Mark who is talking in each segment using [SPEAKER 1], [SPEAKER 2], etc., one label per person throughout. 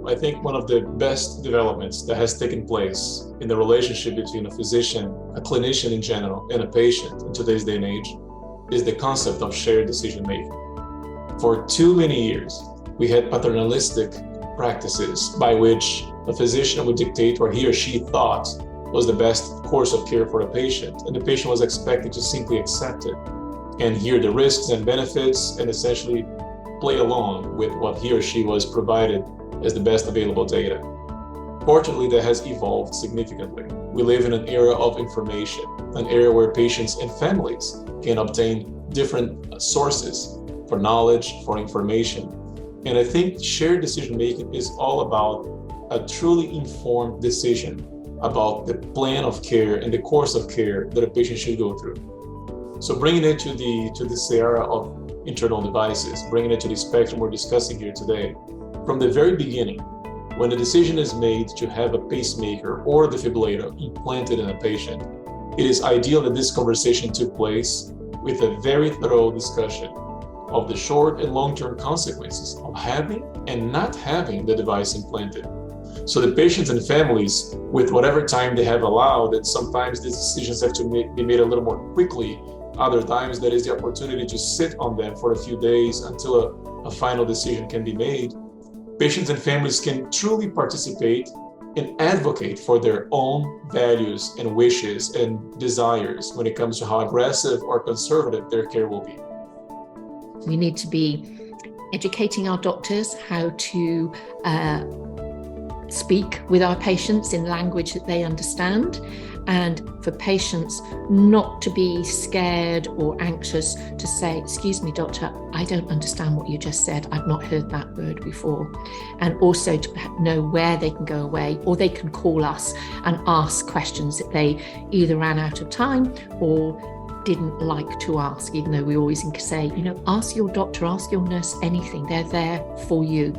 [SPEAKER 1] I think one of the best developments that has taken place in the relationship between a physician, a clinician in general, and a patient in today's day and age is the concept of shared decision making. For too many years, we had paternalistic practices by which a physician would dictate what he or she thought was the best course of care for a patient, and the patient was expected to simply accept it and hear the risks and benefits and essentially play along with what he or she was provided as the best available data. Fortunately, that has evolved significantly. We live in an era of information, an era where patients and families can obtain different sources for knowledge, for information. And I think shared decision-making is all about a truly informed decision about the plan of care and the course of care that a patient should go through. So bringing it to this era of internal devices, bringing it to the spectrum we're discussing here today, from the very beginning, when the decision is made to have a pacemaker or defibrillator implanted in a patient, it is ideal that this conversation took place with a very thorough discussion of the short and long-term consequences of having and not having the device implanted. So the patients and families, with whatever time they have allowed, and sometimes these decisions have to be made a little more quickly, other times there is the opportunity to sit on them for a few days until a final decision can be made. Patients and families can truly participate and advocate for their own values and wishes and desires when it comes to how aggressive or conservative their care will be.
[SPEAKER 2] We need to be educating our doctors how to speak with our patients in language that they understand, and for patients not to be scared or anxious to say, "Excuse me, doctor, I don't understand what you just said. I've not heard that word before." And also to know where they can go away, or they can call us and ask questions that they either ran out of time or didn't like to ask, even though we always say, ask your doctor, ask your nurse anything. They're there for you.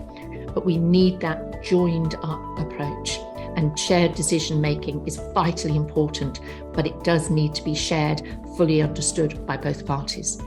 [SPEAKER 2] But we need that joined up approach, and shared decision making is vitally important, but it does need to be shared, fully understood by both parties.